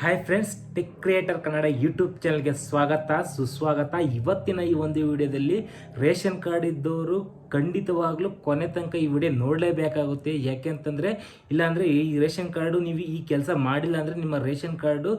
Hi friends, tech creator Kannada YouTube ಚಾನಲ್ಗೆ ಸ್ವಾಗತ ಸುಸ್ವಾಗತ. ಇವತ್ತಿನ ಈ ಒಂದು ವಿಡಿಯೋದಲ್ಲಿ ರೇಷನ್ ಕಾರ್ಡ್ ಇದ್ದವರು ಖಂಡಿತವಾಗ್ಲೂ ಕೊನೆ ತನಕ ಈ ವಿಡಿಯೋ ನೋಡಲೇಬೇಕಾಗುತ್ತೆ. ಯಾಕೆಂತಂದರೆ ಇಲ್ಲಾಂದರೆ ಈ ರೇಷನ್ ಕಾರ್ಡು ನೀವು ಈ ಕೆಲಸ ಮಾಡಿಲ್ಲ ಅಂದರೆ ನಿಮ್ಮ ರೇಷನ್ ಕಾರ್ಡು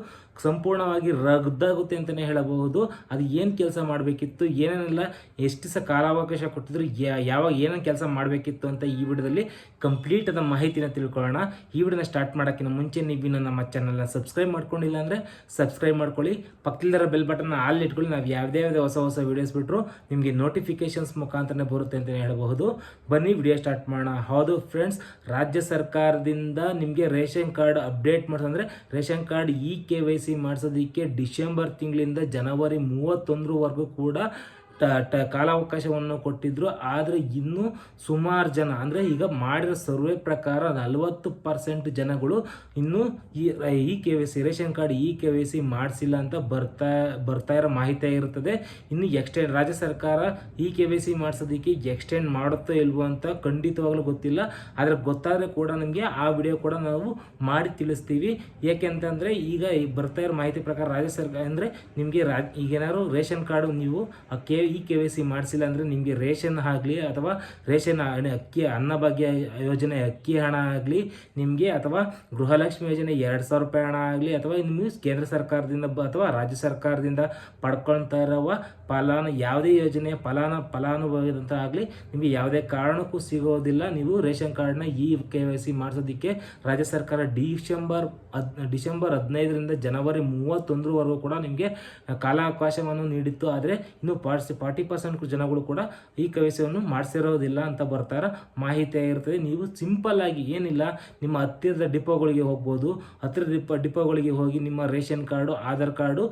ಸಂಪೂರ್ಣವಾಗಿ ರದ್ದಾಗುತ್ತೆ ಅಂತಲೇ ಹೇಳಬಹುದು. ಅದು ಏನು ಕೆಲಸ ಮಾಡಬೇಕಿತ್ತು, ಏನೇನೆಲ್ಲ ಎಷ್ಟು ದಿವಸ ಕಾಲಾವಕಾಶ ಕೊಟ್ಟಿದ್ರು, ಯಾವಾಗ ಏನೇನು ಕೆಲಸ ಮಾಡಬೇಕಿತ್ತು ಅಂತ ಈ ವಿಡಿಯೋದಲ್ಲಿ ಕಂಪ್ಲೀಟ್ ಆದ ಮಾಹಿತಿನ ತಿಳ್ಕೊಳ್ಳೋಣ. ಈ ವಿಡಿಯೋನ ಸ್ಟಾರ್ಟ್ ಮಾಡೋಕ್ಕಿಂತ ಮುಂಚೆ ನೀವು ನಮ್ಮ ಚಾನಲ್ನ ಸಬ್ಸ್ಕ್ರೈಬ್ ಮಾಡ್ಕೊಂಡಿಲ್ಲ ಅಂದರೆ ಸಬ್ಸ್ಕ್ರೈಬ್ ಮಾಡ್ಕೊಳ್ಳಿ. ಪಕ್ಕದಲ್ಲಿರೋ ಬೆಲ್ ಬಟನ್ನ ಆಲ್ ಇಟ್ಕೊಳ್ಳಿ. ನಾವು ಯಾವುದೇ ಹೊಸ ವೀಡಿಯೋಸ್ ಬಿಟ್ಟರು ನಿಮಗೆ ನೋಟಿಫಿಕೇಶನ್ಸ್ ಮುಖಾಂತರನೇ ಬರುತ್ತೆ ಅಂತಲೇ ಹೇಳಬಹುದು. ಬನ್ನಿ ವಿಡಿಯೋ ಸ್ಟಾರ್ಟ್ ಮಾಡೋಣ. ಹೌದು ಫ್ರೆಂಡ್ಸ್, ರಾಜ್ಯ ಸರ್ಕಾರದಿಂದ ನಿಮಗೆ ರೇಷನ್ ಕಾರ್ಡ್ ಅಪ್ಡೇಟ್ ಮಾಡಿಸಂದರೆ ರೇಷನ್ ಕಾರ್ಡ್ KYC ಮಾಡಿಸೋದಕ್ಕೆ ಡಿಸೆಂಬರ್ ತಿಂಗಳಿಂದ ಜನವರಿ 31ವರೆಗೂ ಕೂಡ ಕಾಲಾವಕಾಶವನ್ನು ಕೊಟ್ಟಿದ್ದರು. ಆದರೆ ಇನ್ನೂ ಸುಮಾರು ಜನ ಅಂದರೆ ಈಗ ಮಾಡಿರೋ ಸರ್ವೆ ಪ್ರಕಾರ 40% ಜನಗಳು ಇನ್ನೂ ಈ KYC ರೇಷನ್ ಕಾರ್ಡ್ KYC ಮಾಡಿಸಿಲ್ಲ ಅಂತ ಬರ್ತಾ ಇರೋ ಮಾಹಿತಿ ಇರುತ್ತದೆ. ಇನ್ನು ಎಕ್ಸ್ಟೆಂಡ್ ರಾಜ್ಯ ಸರ್ಕಾರ KYC ಮಾಡಿಸೋದಕ್ಕೆ ಎಕ್ಸ್ಟೆಂಡ್ ಮಾಡುತ್ತೋ ಇಲ್ವೋ ಅಂತ ಖಂಡಿತವಾಗ್ಲೂ ಗೊತ್ತಿಲ್ಲ. ಆದರೆ ಗೊತ್ತಾದರೆ ಕೂಡ ನಮಗೆ ಆ ವಿಡಿಯೋ ಕೂಡ ನಾವು ಮಾಡಿ ತಿಳಿಸ್ತೀವಿ. ಏಕೆಂತಂದರೆ ಈಗ ಬರ್ತಾ ಇರೋ ಮಾಹಿತಿ ಪ್ರಕಾರ ರಾಜ್ಯ ಸರ್ಕಾರ ಅಂದರೆ ನಿಮಗೆ ಈಗೇನಾದ್ರು ರೇಷನ್ ಕಾರ್ಡು ನೀವು KYC ಮಾಡಿಸಿಲ್ಲ ಅಂದರೆ ನಿಮಗೆ ರೇಷನ್ ಆಗಲಿ ಅಥವಾ ರೇಷನ್ ಅಕ್ಕಿ ಅನ್ನಭಾಗ್ಯ ಯೋಜನೆ ಅಕ್ಕಿ ಹಣ ಆಗಲಿ ನಿಮಗೆ, ಅಥವಾ ಗೃಹಲಕ್ಷ್ಮಿ ಯೋಜನೆ 2000 ರೂಪಾಯಿ ಹಣ ಆಗಲಿ, ಅಥವಾ ನಿಮಗೆ ಕೇಂದ್ರ ಸರ್ಕಾರದಿಂದ ಅಥವಾ ರಾಜ್ಯ ಸರ್ಕಾರದಿಂದ ಪಡ್ಕೊಳ್ತಾ ಇರುವ ಯಾವುದೇ ಯೋಜನೆ ಫಲಾನುಭವಿದಂತ ಆಗಲಿ ನಿಮಗೆ ಯಾವುದೇ ಕಾರಣಕ್ಕೂ ಸಿಗೋದಿಲ್ಲ. ನೀವು ರೇಷನ್ ಕಾರ್ಡ್ನ KYC ಮಾಡಿಸೋದಕ್ಕೆ ರಾಜ್ಯ ಸರ್ಕಾರ ಡಿಸೆಂಬರ್ 15ರಿಂದ ಜನವರಿ 31ವರೆಗೂ ಕೂಡ ನಿಮಗೆ ಕಾಲಾವಕಾಶವನ್ನು ನೀಡಿತ್ತು. ಆದರೆ ಇನ್ನು 40% ಜನಗಳು ಕೂಡ KYCಯನ್ನು ಮಾಡಿಸಿರೋದಿಲ್ಲ ಅಂತ ಬರ್ತಾರ ಮಾಹಿತಿ ಇರ್ತದೆ. ನೀವು ಸಿಂಪಲ್ ಆಗಿ ಏನಿಲ್ಲ, ನಿಮ್ಮ ಹತ್ತಿರದ ಡಿಪೋಗಳಿಗೆ ಹೋಗ್ಬೋದು. ಹತ್ತಿರದ ಡಿಪೋಗಳಿಗೆ ಹೋಗಿ ನಿಮ್ಮ ರೇಷನ್ ಕಾರ್ಡು, ಆಧಾರ್ ಕಾರ್ಡು,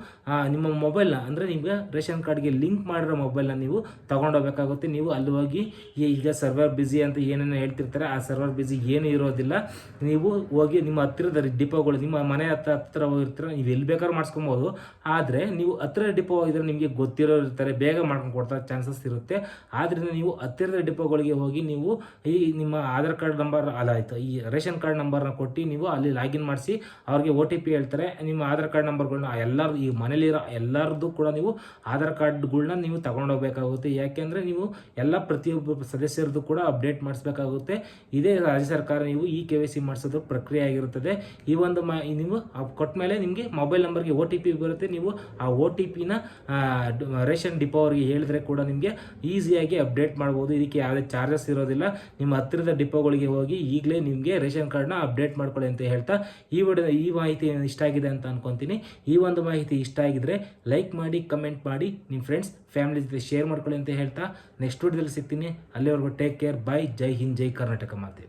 ನಿಮ್ಮ ಮೊಬೈಲ್ನ ಅಂದರೆ ನಿಮಗೆ ರೇಷನ್ ಕಾರ್ಡ್ಗೆ ಲಿಂಕ್ ಮಾಡಿರೋ ಮೊಬೈಲ್ನ ನೀವು ತೊಗೊಂಡೋಗ್ಬೇಕಾಗುತ್ತೆ. ನೀವು ಅಲ್ಲಿ ಹೋಗಿ ಈಗ ಸರ್ವರ್ ಬ್ಯುಸಿ ಅಂತ ಏನೇನು ಹೇಳ್ತಿರ್ತಾರೆ, ಆ ಸರ್ವರ್ ಬ್ಯುಸಿ ಏನೂ ಇರೋದಿಲ್ಲ. ನೀವು ಹೋಗಿ ನಿಮ್ಮ ಹತ್ತಿರದ ಡಿಪೋಗಳು, ನಿಮ್ಮ ಮನೆ ಹತ್ರ ಹೋಗಿರ್ತೀರ, ನೀವು ಎಲ್ಲಿ ಬೇಕಾದ್ರೂ ಮಾಡಿಸ್ಕೊಬೋದು. ಆದರೆ ನೀವು ಹತ್ತಿರದ ಡಿಪೋ ಹೋಗಿದ್ರೆ ನಿಮಗೆ ಗೊತ್ತಿರೋರು ಇರ್ತಾರೆ, ಬೇಗ ಮಾಡ್ಕೊಂಡು ಕೊಡ್ತಾರೆ ಚಾನ್ಸಸ್ ಇರುತ್ತೆ. ಆದ್ದರಿಂದ ನೀವು ಹತ್ತಿರದ ಡಿಪೋಗಳಿಗೆ ಹೋಗಿ ನೀವು ನಿಮ್ಮ ಆಧಾರ್ ಕಾರ್ಡ್ ನಂಬರ್ ಈ ರೇಷನ್ ಕಾರ್ಡ್ ನಂಬರ್ನ ಕೊಟ್ಟು ನೀವು ಅಲ್ಲಿ ಲಾಗಿನ್ ಮಾಡಿಸಿ ಅವ್ರಿಗೆ OTP ಹೇಳ್ತಾರೆ. ನಿಮ್ಮ ಆಧಾರ್ ಕಾರ್ಡ್ ನಂಬರ್ಗಳನ್ನ ಎಲ್ಲರೂ ಈ ಮನೇಲಿರೋ ಎಲ್ಲರದ್ದು ಕೂಡ ನೀವು ಆಧಾರ್ ಕಾರ್ಡ್ಗಳನ್ನ ನೀವು ತಗೊಂಡೋಗ್ಬೇಕಾಗುತ್ತೆ. ಯಾಕೆಂದರೆ ನೀವು ಎಲ್ಲ ಪ್ರತಿಯೊಬ್ಬ ಸದಸ್ಯರದ್ದು ಕೂಡ ಅಪ್ಡೇಟ್ ಮಾಡಿಸ್ಬೇಕಾಗುತ್ತೆ. ಇದೇ ರಾಜ್ಯ ಸರ್ಕಾರ ನೀವು KYC ಮಾಡಿಸೋದು ಪ್ರಕ್ರಿಯೆ ಆಗಿರುತ್ತದೆ. ಈ ಒಂದು ನೀವು ಕೊಟ್ಟ ಮೇಲೆ ನಿಮಗೆ ಮೊಬೈಲ್ ನಂಬರ್ಗೆ OTP ಬರುತ್ತೆ. ನೀವು ಆ OTPನ ರೇಷನ್ ಡಿಪೋ ಅವರಿಗೆ ಹೇಳಿದ್ರೆ ಕೂಡ ನಿಮಗೆ ಈಸಿಯಾಗಿ ಅಪ್ಡೇಟ್ ಮಾಡ್ಬೋದು. ಇದಕ್ಕೆ ಯಾವುದೇ ಚಾರ್ಜಸ್ ಇರೋದಿಲ್ಲ. ನಿಮ್ಮ ಹತ್ತಿರದ ಡಿಪೋಗಳಿಗೆ ಹೋಗಿ ಈಗಲೇ ನಿಮಗೆ ರೇಷನ್ ಕಾರ್ಡ್ನ ಅಪ್ಡೇಟ್ ಮಾಡ್ಕೊಳ್ಳಿ ಅಂತ ಹೇಳ್ತಾ ಈ ಮಾಹಿತಿ ಇಷ್ಟ ಆಗಿದೆ ಅಂತ ಅನ್ಕೊತೀನಿ. ಈ ಒಂದು ಮಾಹಿತಿ ಇಷ್ಟ ಆಗಿದ್ರೆ ಲೈಕ್ ಮಾಡಿ, ಕಮೆಂಟ್ ಮಾಡಿ, ನಿಮ್ಮ ಫ್ರೆಂಡ್ಸ್ ಫ್ಯಾಮಿಲಿ ಜೊತೆ ಶೇರ್ ಮಾಡ್ಕೊಳ್ಳಿ ಅಂತ ಹೇಳ್ತಾ ನೆಕ್ಸ್ಟ್ ವಿಡಿಯೋದಲ್ಲಿ ಸಿಗ್ತೀನಿ. ಅಲ್ಲಿವರೆಗೂ ಟೇಕ್ ಕೇರ್, ಬೈ. ಜೈ ಹಿಂದ್, ಜೈ ಕರ್ನಾಟಕ ಮಾತೆ.